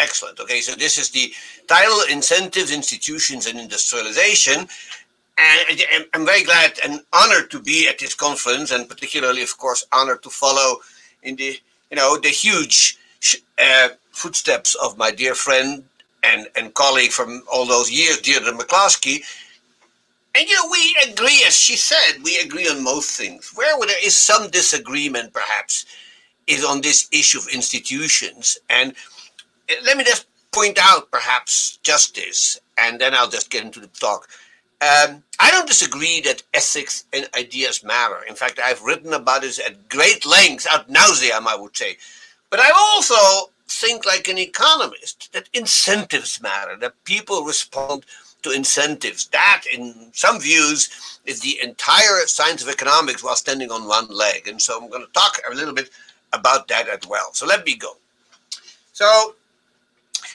Excellent. Okay, so this is the title, Incentives, Institutions, and Industrialization. And I'm very glad and honored to be at this conference, and particularly, of course, honored to follow in the, the huge footsteps of my dear friend and colleague from all those years, Deirdre McCloskey. And, we agree, as she said, we agree on most things. Where there is some disagreement, perhaps, is on this issue of institutions. And let me just point out, perhaps, just this, and then I'll just get into the talk. I don't disagree that ethics and ideas matter. In fact, I've written about this at great length, ad nauseam, I would say. But I also think, like an economist, that incentives matter, that people respond to incentives. That, in some views, is the entire science of economics while standing on one leg. And so I'm going to talk a little bit about that as well. So let me go. So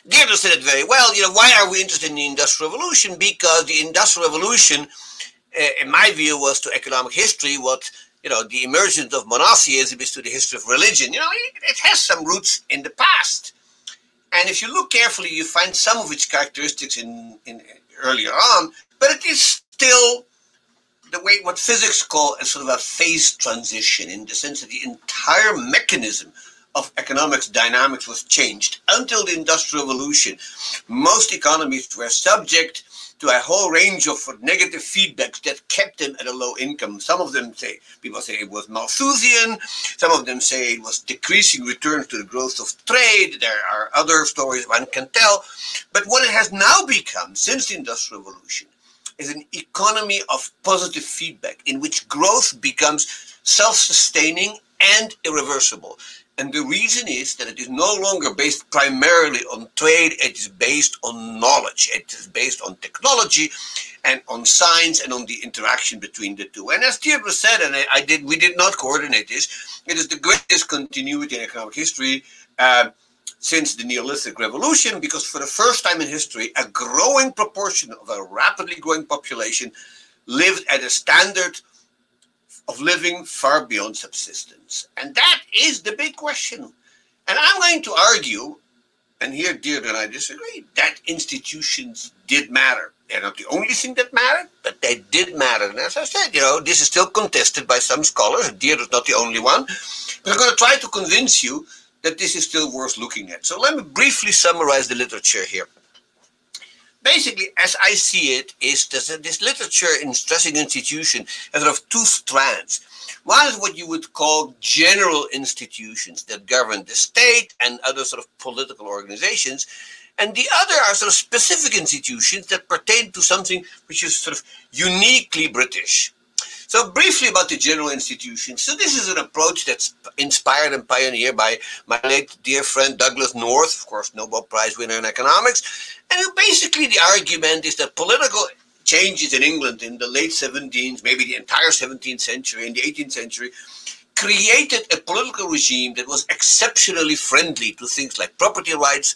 Deirdre said it very well. Why are we interested in the Industrial Revolution? Because the Industrial Revolution, in my view, was to economic history what, the emergence of monotheism is to the history of religion. It has some roots in the past. And if you look carefully, you find some of its characteristics in earlier on, but it is still the way what physics call a sort of a phase transition, in the sense that the entire mechanism of economics dynamics was changed. Until the Industrial Revolution, most economies were subject to a whole range of negative feedbacks that kept them at a low income. Some of them people say it was Malthusian. Some of them say it was decreasing returns to the growth of trade. There are other stories one can tell. But what it has now become since the Industrial Revolution is an economy of positive feedback in which growth becomes self-sustaining and irreversible. And the reason is that it is no longer based primarily on trade. It is based on knowledge. It is based on technology and on science and on the interaction between the two. And as Deirdre said, and we did not coordinate this, it is the greatest continuity in economic history since the Neolithic Revolution, because for the first time in history, a growing proportion of a rapidly growing population lived at a standard of living far beyond subsistence. And that is the big question. And I'm going to argue, and here Deirdre and I disagree, that institutions did matter. They're not the only thing that mattered, but they did matter. And as I said, this is still contested by some scholars. Deirdre's not the only one. But I'm going to try to convince you that this is still worth looking at. So let me briefly summarize the literature here. Basically, as I see it, is this literature in stressing institution has sort of two strands. One is what you would call general institutions that govern the state and other sort of political organizations. And the other are sort of specific institutions that pertain to something which is sort of uniquely British. So briefly about the general institutions. So this is an approach that's inspired and pioneered by my late dear friend Douglas North, of course, Nobel Prize winner in economics. And basically the argument is that political changes in England in the late 17th, maybe the entire 17th century, in the 18th century, created a political regime that was exceptionally friendly to things like property rights,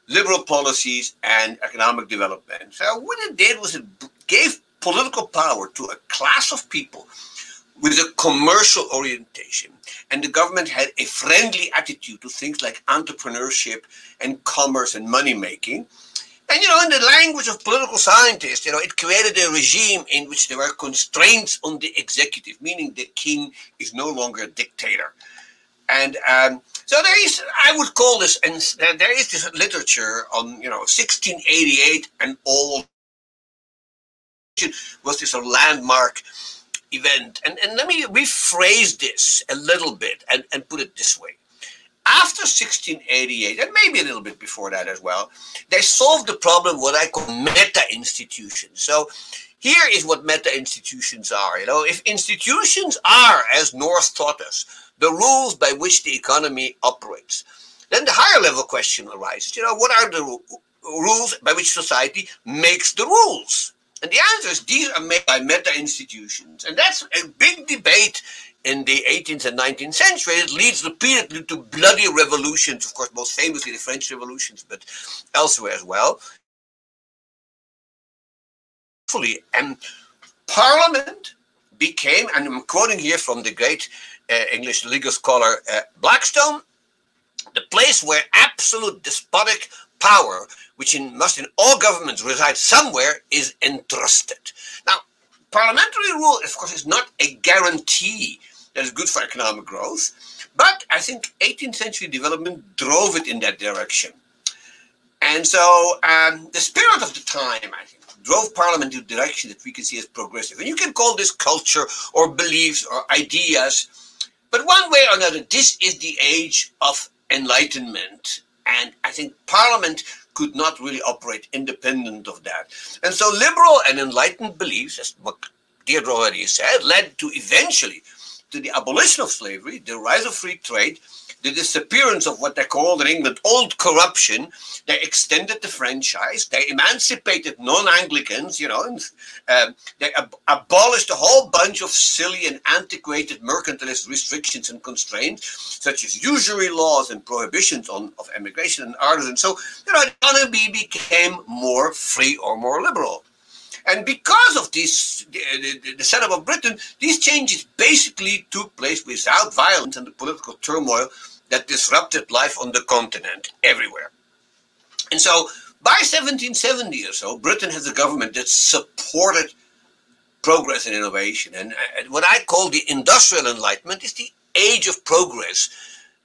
liberal policies, and economic development. So what it did was it gave political power to a class of people with a commercial orientation. And the government had a friendly attitude to things like entrepreneurship and commerce and money making. And, in the language of political scientists, it created a regime in which there were constraints on the executive, meaning the king is no longer a dictator. And so there is, I would call this, and there is this literature on, 1688 and all was this a landmark event. And let me rephrase this a little bit and put it this way. After 1688, and maybe a little bit before that as well, they solved the problem what I call meta-institutions. So here is what meta-institutions are. If institutions are, as North taught us, the rules by which the economy operates, then the higher level question arises. What are the rules by which society makes the rules? And the answer is these are made by meta-institutions. And that's a big debate in the 18th and 19th century. It leads repeatedly to bloody revolutions, of course, most famously the French revolutions, but elsewhere as well. And Parliament became, and I'm quoting here from the great English legal scholar Blackstone, the place where absolute despotic power, which must in all governments reside somewhere, is entrusted. Now, parliamentary rule, of course, is not a guarantee that is good for economic growth, but I think 18th century development drove it in that direction. And so the spirit of the time, I think, drove Parliament in a direction that we can see as progressive. And you can call this culture or beliefs or ideas, but one way or another, this is the age of enlightenment. And I think Parliament could not really operate independent of that. And so liberal and enlightened beliefs, as what Deirdre already said, led to eventually to the abolition of slavery, the rise of free trade, the disappearance of what they called in England old corruption. They extended the franchise. They emancipated non-Anglicans, you know, and they abolished a whole bunch of silly and antiquated mercantilist restrictions and constraints, such as usury laws and prohibitions of emigration and artisans. So, you know, the economy became more free or more liberal. And because of this, the setup of Britain, these changes basically took place without violence and the political turmoil that disrupted life on the continent everywhere. And so by 1770 or so, Britain has a government that supported progress and innovation. And what I call the Industrial Enlightenment is the age of progress,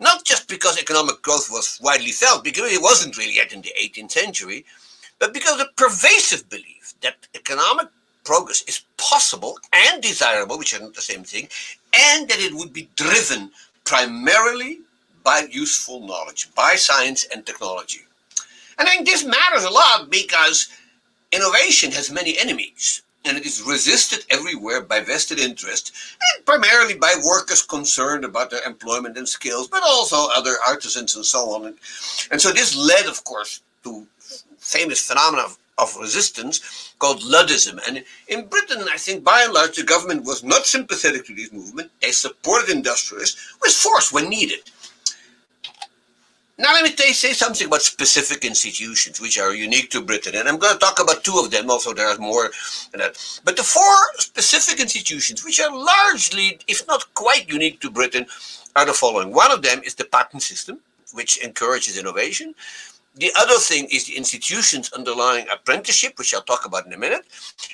not just because economic growth was widely felt, because it wasn't really yet in the 18th century, but because of the pervasive belief that economic progress is possible and desirable, which are not the same thing, and that it would be driven primarily by useful knowledge, by science and technology. And I think this matters a lot because innovation has many enemies, and it is resisted everywhere by vested interest, and primarily by workers concerned about their employment and skills, but also other artisans and so on. And so this led, of course, to famous phenomena of resistance called Luddism. And in Britain, I think by and large, the government was not sympathetic to this movement. They supported industrialists with force when needed. Now let me say something about specific institutions which are unique to Britain. And I'm going to talk about two of them, also there are more than that. But the four specific institutions which are largely, if not quite unique to Britain, are the following. One of them is the patent system, which encourages innovation. The other thing is the institutions underlying apprenticeship, which I'll talk about in a minute.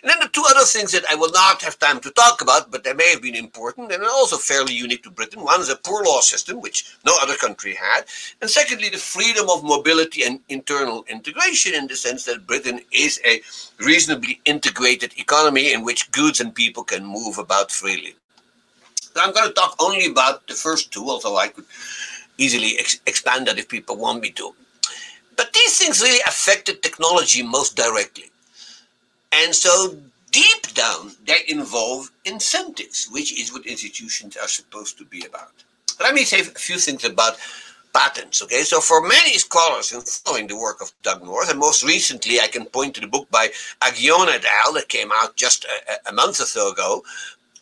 And then the two other things that I will not have time to talk about, but they may have been important and are also fairly unique to Britain. One is a poor law system, which no other country had. And secondly, the freedom of mobility and internal integration, in the sense that Britain is a reasonably integrated economy in which goods and people can move about freely. So I'm going to talk only about the first two, although I could easily expand that if people want me to. But these things really affected technology most directly. And so deep down, they involve incentives, which is what institutions are supposed to be about. Let me say a few things about patents, okay? So for many scholars in following the work of Doug North, and most recently I can point to the book by Aghion et al. That came out just a month or so ago.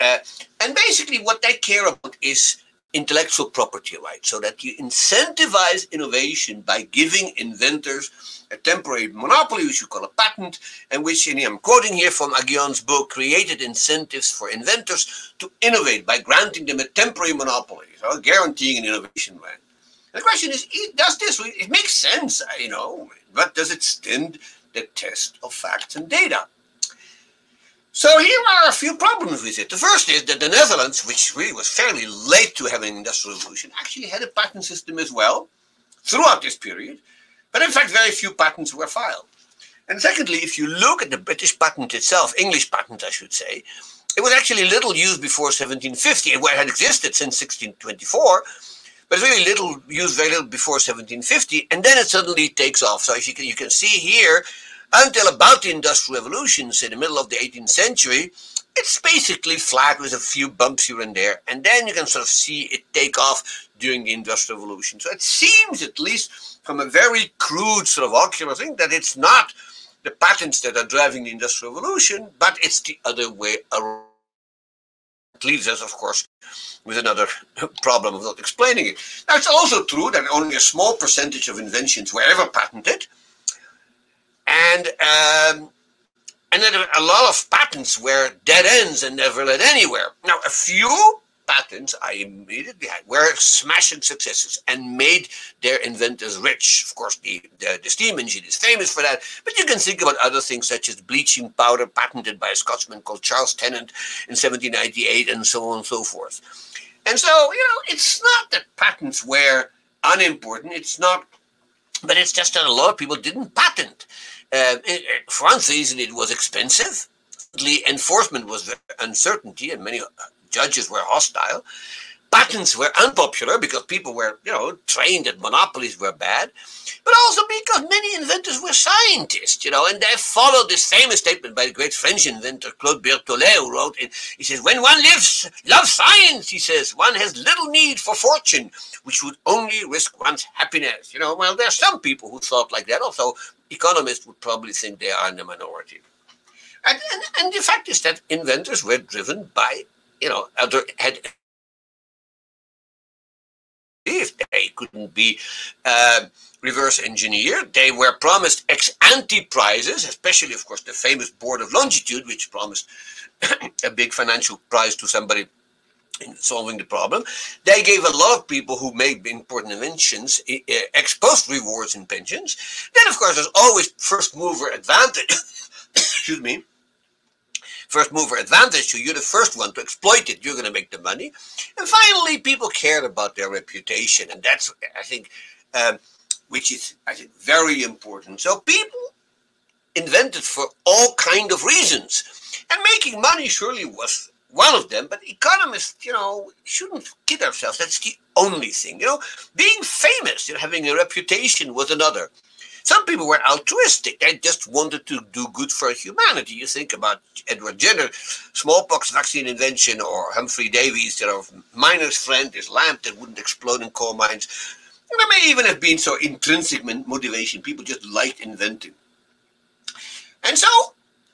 And basically what they care about is intellectual property rights, so that you incentivize innovation by giving inventors a temporary monopoly, which you call a patent, and which, and I'm quoting here from Aghion's book, created incentives for inventors to innovate by granting them a temporary monopoly, so guaranteeing an innovation right. And the question is, does this, it makes sense, you know, but does it stand the test of facts and data? So here are a few problems with it. The first is that the Netherlands, which really was fairly late to have an industrial revolution, actually had a patent system as well throughout this period. But in fact, very few patents were filed. And secondly, if you look at the British patent itself, English patent, I should say, it was actually little used before 1750. It had existed since 1624, but really little used, very little before 1750. And then it suddenly takes off. So if you can see here, until about the Industrial Revolution, say the middle of the 18th century, it's basically flat with a few bumps here and there. And then you can sort of see it take off during the Industrial Revolution. So it seems, at least from a very crude sort of ocular thing, that it's not the patents that are driving the Industrial Revolution, but it's the other way around. It leaves us, of course, with another problem of not explaining it. Now, it's also true that only a small percentage of inventions were ever patented. And then a lot of patents were dead ends and never led anywhere. Now, a few patents I immediately had were smashing successes and made their inventors rich. Of course, the steam engine is famous for that, but you can think about other things such as bleaching powder, patented by a Scotsman called Charles Tennant in 1798, and so on and so forth. And so, it's not that patents were unimportant. It's not, but it's just that a lot of people didn't patent. For one reason, it was expensive. The enforcement was uncertainty, and many judges were hostile. Patents were unpopular because people were, trained that monopolies were bad, but also because many inventors were scientists, and they followed this famous statement by the great French inventor Claude Berthollet, who wrote, he says, when one loves science, he says, one has little need for fortune, which would only risk one's happiness. Well, there are some people who thought like that. Also, economists would probably think they are in the minority. And the fact is that inventors were driven by, if they couldn't be reverse engineered, they were promised ex-ante prizes, especially, of course, the famous Board of Longitude, which promised a big financial prize to somebody in solving the problem. They gave a lot of people who made important inventions ex post rewards and pensions. Then, of course, there's always first mover advantage. Excuse me. First mover advantage, so you're the first one to exploit it, you're going to make the money. And finally, people cared about their reputation, and that's, I think, which is, I think, very important. So people invented for all kind of reasons, and making money surely was one of them, but economists, shouldn't kid ourselves. That's the only thing. Being famous, having a reputation was another. Some people were altruistic. They just wanted to do good for humanity. You think about Edward Jenner, smallpox vaccine invention, or Humphrey Davy's, miner's friend, his lamp that wouldn't explode in coal mines. And there may even have been so intrinsic motivation. People just liked inventing. And so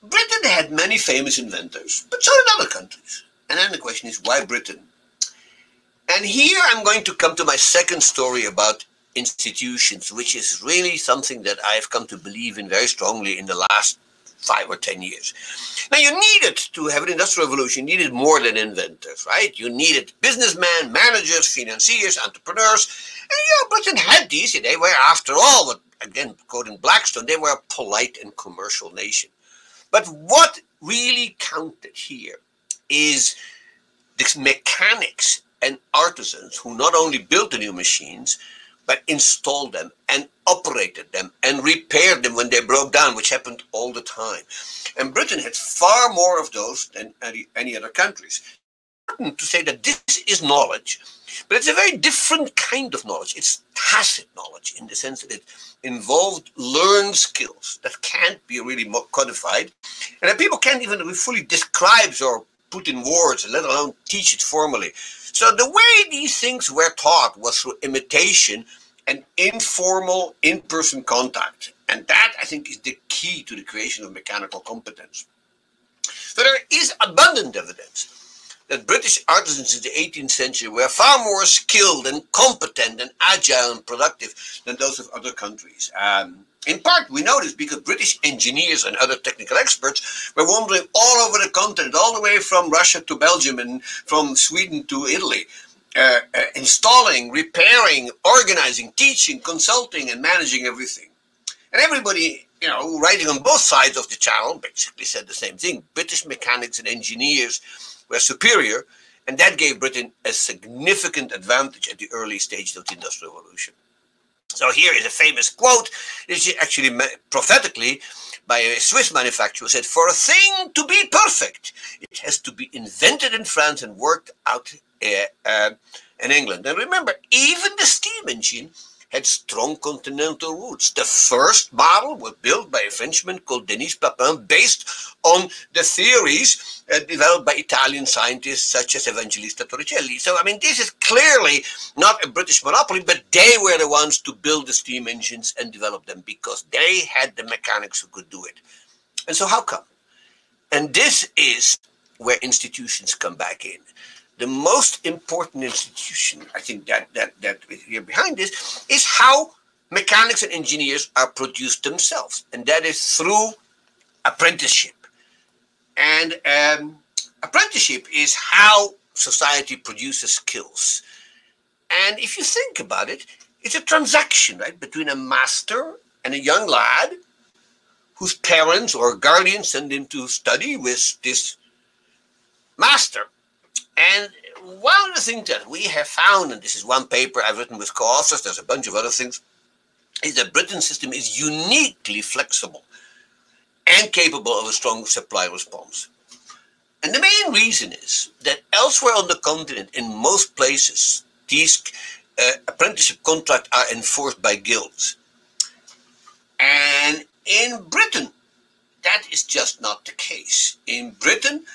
Britain had many famous inventors, but so did other countries. And then the question is, why Britain? And here I'm going to come to my second story about institutions, which is really something that I've come to believe in very strongly in the last 5 or 10 years. Now, you needed to have an industrial revolution, you needed more than inventors, right? You needed businessmen, managers, financiers, entrepreneurs, and Britain had these. They were, after all, again, quoting Blackstone, they were a polite and commercial nation. But what really counted here is the mechanics and artisans who not only built the new machines, but installed them and operated them and repaired them when they broke down, which happened all the time. And Britain had far more of those than any other countries. It's important to say that this is knowledge, but it's a very different kind of knowledge. It's tacit knowledge in the sense that it involved learned skills that can't be really codified, and that people can't even fully describe or put in words, let alone teach it formally. So the way these things were taught was through imitation and informal in-person contact. And that, I think, is the key to the creation of mechanical competence. So there is abundant evidence that British artisans in the 18th century were far more skilled and competent and agile and productive than those of other countries. In part, we know this because British engineers and other technical experts were wandering all over the continent, all the way from Russia to Belgium and from Sweden to Italy, installing, repairing, organizing, teaching, consulting, and managing everything. And everybody, writing on both sides of the channel basically said the same thing. British mechanics and engineers were superior, and that gave Britain a significant advantage at the early stages of the Industrial Revolution. So here is a famous quote. This is actually prophetically by a Swiss manufacturer who said, "For a thing to be perfect, it has to be invented in France and worked out in England." And remember, even the steam engine had strong continental roots. The first model was built by a Frenchman called Denis Papin, based on the theories developed by Italian scientists such as Evangelista Torricelli. So, this is clearly not a British monopoly, but they were the ones to build the steam engines and develop them because they had the mechanics who could do it. And so how come? And this is where institutions come back in. The most important institution, I think, that here behind this is how mechanics and engineers are produced themselves, and that is through apprenticeship. And apprenticeship is how society produces skills. And if you think about it, it's a transaction, right, between a master and a young lad whose parents or guardians send him to study with this master. And one of the things that we have found, and this is one paper I've written with co-authors, there's a bunch of other things, is that Britain's system is uniquely flexible and capable of a strong supply response. And the main reason is that elsewhere on the continent, in most places, these apprenticeship contracts are enforced by guilds. And in Britain, that is just not the case. In Britain,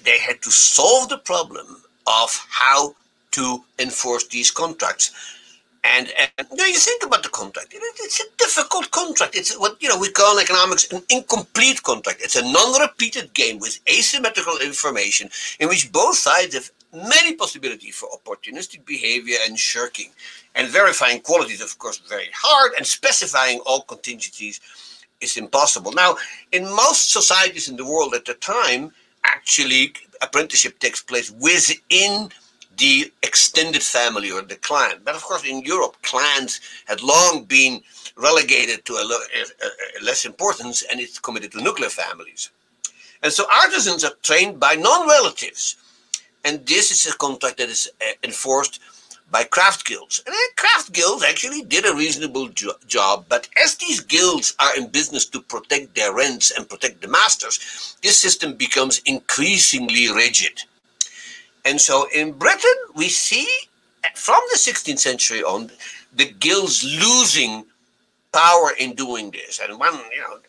they had to solve the problem of how to enforce these contracts. And you think about the contract. It's a difficult contract. It's what we call in economics an incomplete contract. It's a non-repeated game with asymmetrical information in which both sides have many possibilities for opportunistic behavior and shirking. And verifying quality is, of course, very hard, and specifying all contingencies is impossible. Now, in most societies in the world at the time, actually, apprenticeship takes place within the extended family or the clan. But of course, in Europe, clans had long been relegated to a less importance, and it's committed to nuclear families. And so artisans are trained by non-relatives. And this is a contract that is enforced by craft guilds. And craft guilds actually did a reasonable job, but as these guilds are in business to protect their rents and protect the masters, this system becomes increasingly rigid. And so in Britain, we see from the 16th century on, the guilds losing power in doing this. And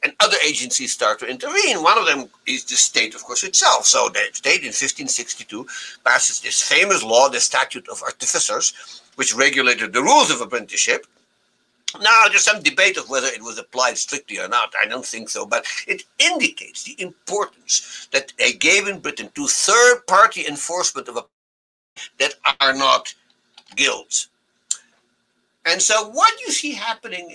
and other agencies start to intervene. One of them is the state, of course, itself. So the state in 1562 passes this famous law, the Statute of Artificers, which regulated the rules of apprenticeship. Now, there's some debate of whether it was applied strictly or not. I don't think so, but it indicates the importance that they gave in Britain to third-party enforcement of that are not guilds. And so what you see happening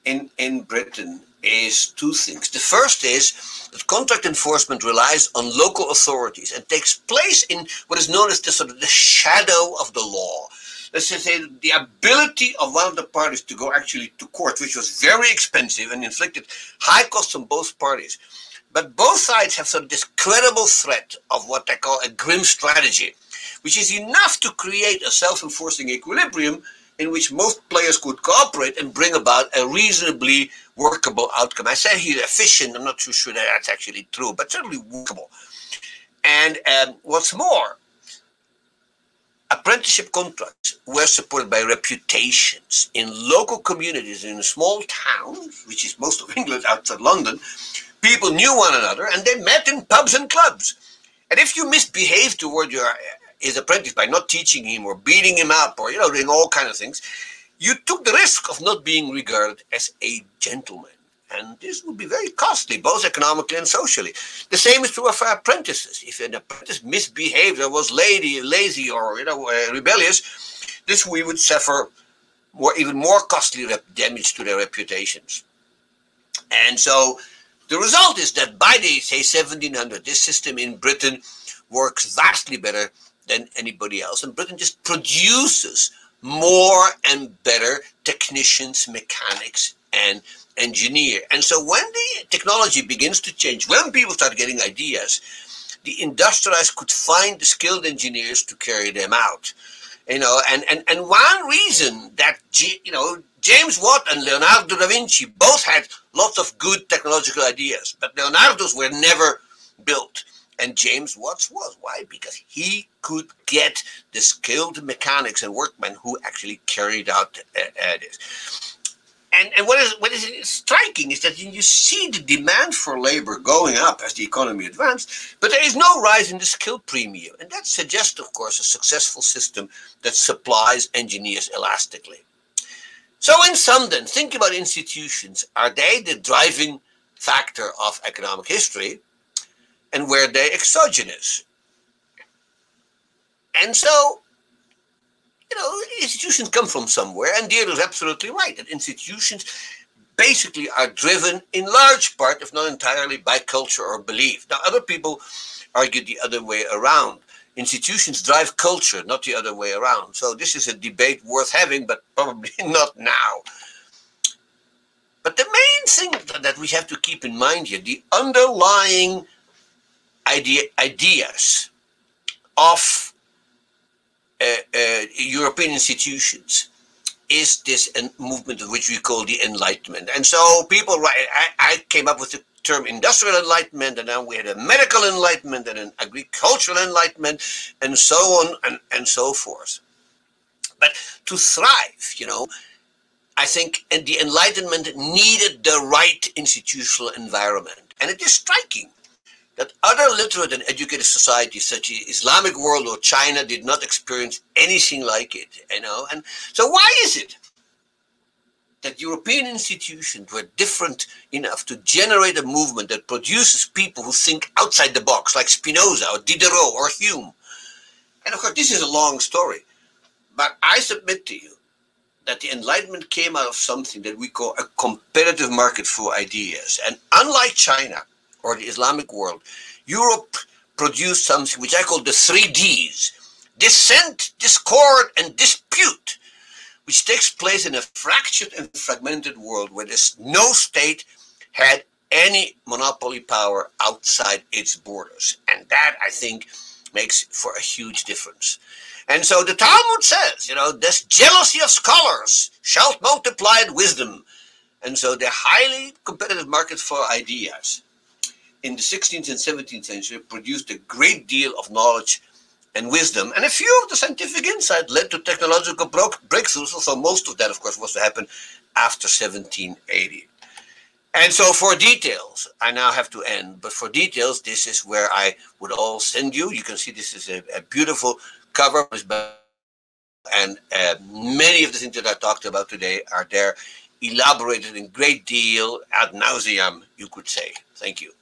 in Britain is two things. The first is that contract enforcement relies on local authorities and takes place in what is known as the sort of the shadow of the law. Let's just say the ability of one of the parties to go actually to court, which was very expensive and inflicted high costs on both parties. But both sides have sort of this credible threat of what they call a grim strategy, which is enough to create a self-enforcing equilibrium in which most players could cooperate and bring about a reasonably workable outcome. I say here efficient, I'm not too sure that that's actually true, but certainly workable. And what's more, apprenticeship contracts were supported by reputations in local communities in small towns, which is most of England outside London. People knew one another and they met in pubs and clubs. And if you misbehaved toward his apprentice by not teaching him or beating him up or doing all kinds of things, you took the risk of not being regarded as a gentleman. And this would be very costly, both economically and socially. The same is true of apprentices. If an apprentice misbehaved or was lazy or rebellious, we would suffer even more costly damage to their reputations. And so the result is that by the, say, 1700, this system in Britain works vastly better than anybody else. And Britain just produces more and better technicians, mechanics, and engineers. And so when the technology begins to change, when people start getting ideas, the industrialists could find the skilled engineers to carry them out. And one reason that James Watt and Leonardo da Vinci both had lots of good technological ideas, but Leonardo's were never built. And James Watt's was. Why? Because he could get the skilled mechanics and workmen who actually carried out this. And what is striking is that you see the demand for labor going up as the economy advanced, but there is no rise in the skill premium. And that suggests, of course, a successful system that supplies engineers elastically. So in sum then, think about institutions. Are they the driving factor of economic history? And were they exogenous? And so, institutions come from somewhere, and Deirdre is absolutely right, that institutions basically are driven in large part, if not entirely, by culture or belief. Now, other people argue the other way around. institutions drive culture, not the other way around. So this is a debate worth having, but probably not now. But the main thing that we have to keep in mind here, the underlying ideas of European institutions, is this movement of which we call the Enlightenment. And so people, I came up with the term industrial enlightenment, and then we had a medical enlightenment and an agricultural enlightenment, and so on and so forth. But to thrive, you know, I think the Enlightenment needed the right institutional environment. And it is striking that other literate and educated societies such as Islamic world or China did not experience anything like it, you know. And so why is it that European institutions were different enough to generate a movement that produces people who think outside the box, like Spinoza or Diderot or Hume? And of course, this is a long story, but I submit to you that the Enlightenment came out of something that we call a competitive market for ideas. And unlike China or the Islamic world, Europe produced something which I call the 3Ds: dissent, discord, and dispute, which takes place in a fractured and fragmented world where there's no state had any monopoly power outside its borders. And that, I think, makes for a huge difference. And so the Talmud says, you know, this jealousy of scholars shall multiply wisdom. And so the highly competitive market for ideas in the 16th and 17th century produced a great deal of knowledge and wisdom, and a few of the scientific insight led to technological breakthroughs, so most of that, of course, was to happen after 1780. And so for details, I now have to end, but for details, this is where I would all send you. You can see this is a beautiful cover, and many of the things that I talked about today are there, elaborated in great deal, ad nauseam, you could say. Thank you.